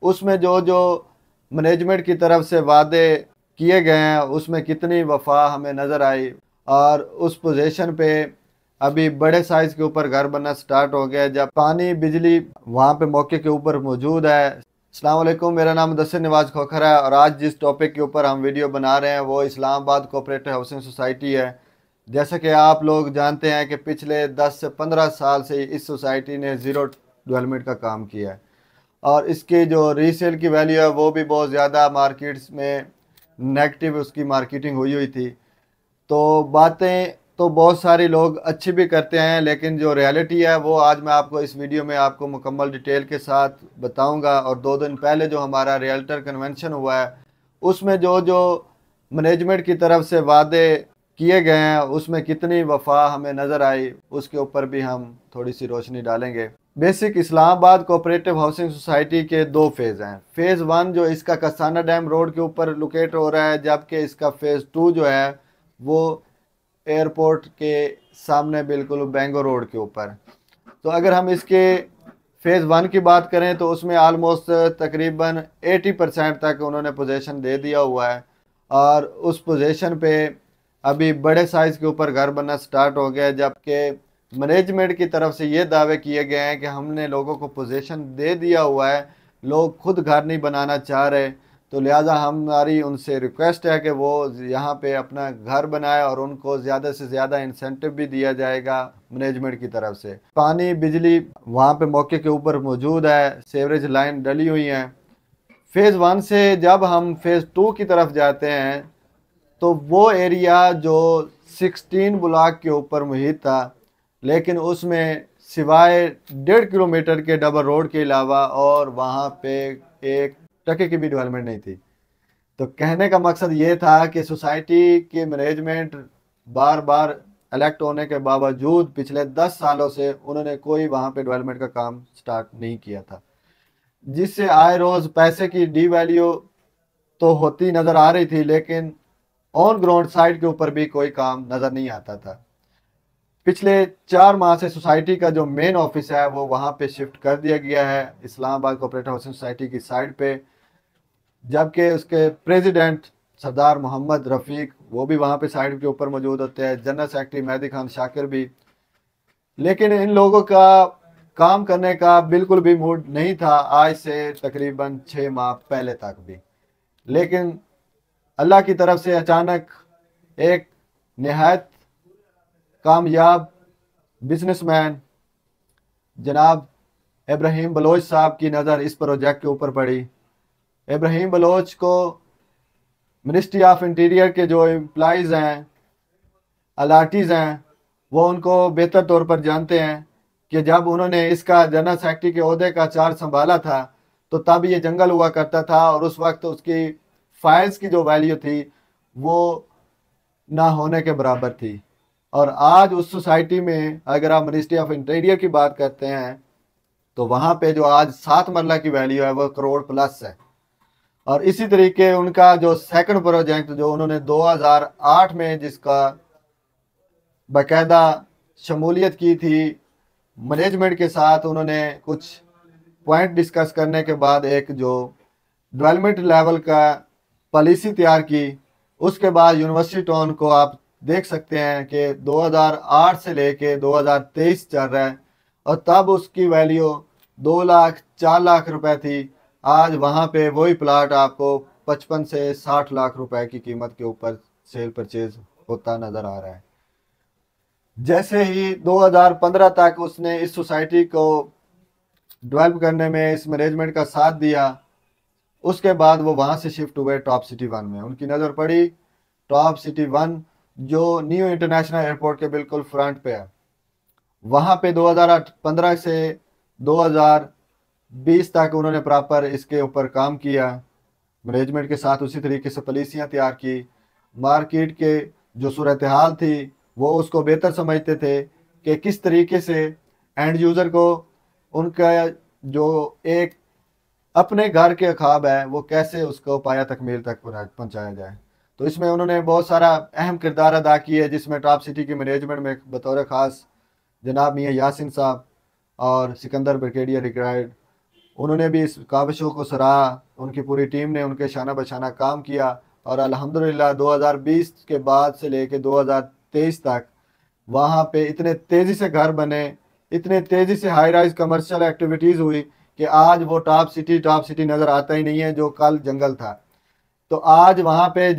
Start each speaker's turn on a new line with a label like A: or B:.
A: उसमें जो जो मैनेजमेंट की तरफ से वादे किए गए हैं उसमें कितनी वफा हमें नज़र आई। और उस पोजीशन पे अभी बड़े साइज़ के ऊपर घर बनना स्टार्ट हो गया है, जब पानी बिजली वहाँ पे मौके के ऊपर मौजूद है। अस्सलाम वालेकुम, मेरा नाम मुदस्सिर नवाज खोखर है और आज जिस टॉपिक के ऊपर हम वीडियो बना रहे हैं वो इस्लामाबाद कोऑपरेटिव हाउसिंग सोसाइटी है। जैसे कि आप लोग जानते हैं कि पिछले 10 से 15 साल से इस सोसाइटी ने ज़ीरो डेवलपमेंट का काम किया है और इसकी जो रीसेल की वैल्यू है वो भी बहुत ज़्यादा मार्केट्स में नेगेटिव उसकी मार्केटिंग हुई हुई थी। तो बातें तो बहुत सारे लोग अच्छी भी करते हैं, लेकिन जो रियलिटी है वो आज मैं आपको इस वीडियो में आपको मुकम्मल डिटेल के साथ बताऊंगा। और 2 दिन पहले जो हमारा रियल्टर कन्वेंशन हुआ है उसमें जो जो मैनेजमेंट की तरफ से वादे किए गए हैं उसमें कितनी वफा हमें नज़र आई, उसके ऊपर भी हम थोड़ी सी रोशनी डालेंगे। Basic Islamabad cooperative housing society के 2 फेज़ हैं। फ़ेज़ 1 जो इसका कसाना डैम रोड के ऊपर लोकेट हो रहा है, जबकि इसका फ़ेज़ 2 जो है वो एयरपोर्ट के सामने बिल्कुल बेंगो रोड के ऊपर। तो अगर हम इसके फ़ेज़ 1 की बात करें तो उसमें आलमोस्ट तकरीबन 80% तक उन्होंने पोजीशन दे दिया हुआ है और उस पोजीशन पे अभी बड़े साइज़ के ऊपर घर बनना स्टार्ट हो गया है, जबकि मैनेजमेंट की तरफ से ये दावे किए गए हैं कि हमने लोगों को पोजीशन दे दिया हुआ है, लोग खुद घर नहीं बनाना चाह रहे। तो लिहाजा हमारी उनसे रिक्वेस्ट है कि वो यहाँ पे अपना घर बनाए और उनको ज़्यादा से ज़्यादा इंसेंटिव भी दिया जाएगा मैनेजमेंट की तरफ से। पानी बिजली वहाँ पे मौके के ऊपर मौजूद है, सीवरेज लाइन डली हुई हैं। फ़ेज़ 1 से जब हम फ़ेज़ 2 की तरफ जाते हैं तो वो एरिया जो 16 ब्लॉक के ऊपर मुहित था, लेकिन उसमें सिवाय 1.5 किलोमीटर के डबल रोड के अलावा और वहाँ पे एक टके की भी डेवलपमेंट नहीं थी। तो कहने का मकसद ये था कि सोसाइटी की मैनेजमेंट बार बार इलेक्ट होने के बावजूद पिछले 10 सालों से उन्होंने कोई वहाँ पे डेवलपमेंट का काम स्टार्ट नहीं किया था, जिससे आए रोज़ पैसे की डी वैल्यू तो होती नज़र आ रही थी, लेकिन ऑन ग्राउंड साइड के ऊपर भी कोई काम नज़र नहीं आता था। पिछले 4 माह से सोसाइटी का जो मेन ऑफिस है वो वहाँ पे शिफ्ट कर दिया गया है इस्लामाबाद कोऑपरेटिव हाउसिंग सोसाइटी की साइड पे, जबकि उसके प्रेसिडेंट सरदार मोहम्मद रफ़ीक वो भी वहाँ पे साइड के ऊपर मौजूद होते हैं, जनरल सेक्रेटरी मेहदी खान शाकिर भी। लेकिन इन लोगों का काम करने का बिल्कुल भी मूड नहीं था आज से तकरीबन 6 माह पहले तक भी। लेकिन अल्लाह की तरफ से अचानक एक नहायत कामयाब बिजनेसमैन जनाब इब्राहिम बलोच साहब की नज़र इस प्रोजेक्ट के ऊपर पड़ी। इब्राहिम बलोच को मिनिस्ट्री ऑफ इंटीरियर के जो एम्प्लॉइज़ हैं, अलाटीज़ हैं, वो उनको बेहतर तौर पर जानते हैं कि जब उन्होंने इसका जनरल सेक्रेटरी के ओहदे का चार्ज संभाला था तो तब ये जंगल हुआ करता था और उस वक्त उसकी फाइल्स की जो वैल्यू थी वो ना होने के बराबर थी। और आज उस सोसाइटी में अगर आप मिनिस्ट्री ऑफ इंटीरियर की बात करते हैं तो वहाँ पे जो आज 7 मरला की वैल्यू है वो करोड़ प्लस है। और इसी तरीके उनका जो सेकंड प्रोजेक्ट जो उन्होंने 2008 में जिसका बाकायदा शमूलियत की थी मैनेजमेंट के साथ, उन्होंने कुछ पॉइंट डिस्कस करने के बाद एक जो डेवलपमेंट लेवल का पॉलिसी तैयार की, उसके बाद यूनिवर्सिटी टाउन को आप देख सकते हैं कि 2008 से लेके 2023 चल रहा है और तब उसकी वैल्यू 2 लाख 4 लाख रुपए थी। आज वहाँ पे वही प्लाट आपको 55 से 60 लाख रुपए की कीमत के ऊपर सेल परचेज होता नज़र आ रहा है। जैसे ही 2015 तक उसने इस सोसाइटी को डेवलप करने में इस मैनेजमेंट का साथ दिया, उसके बाद वो वहाँ से शिफ्ट हुए टॉप सिटी 1 में। उनकी नज़र पड़ी टॉप सिटी 1 जो न्यू इंटरनेशनल एयरपोर्ट के बिल्कुल फ्रंट पे है। वहाँ पे 2015 से 2020 तक उन्होंने प्रॉपर इसके ऊपर काम किया, मैनेजमेंट के साथ उसी तरीके से पॉलिसियाँ तैयार की। मार्केट के जो सूरत हाल थी वो उसको बेहतर समझते थे कि किस तरीके से एंड यूज़र को उनका जो एक अपने घर के ख्वाब है वो कैसे उसको पाया तकमील तक पहुँचाया जाए। तो इसमें उन्होंने बहुत सारा अहम किरदार अदा किया है, जिसमें टॉप सिटी की मैनेजमेंट में बतौर ख़ास जनाब मियाँ यासिन साहब और सिकंदर ब्रिगेडियर रिटायर्ड उन्होंने भी इस काविशों को सराहा, उनकी पूरी टीम ने उनके शाना बशाना काम किया और अल्हम्दुलिल्लाह 2020 के बाद से लेके 2023 तक वहाँ पे इतने तेज़ी से घर बने, इतने तेज़ी से हाई राइज कमर्शियल एक्टिविटीज़ हुई कि आज वो टॉप सिटी नज़र आता ही नहीं है जो कल जंगल था। तो आज वहाँ पे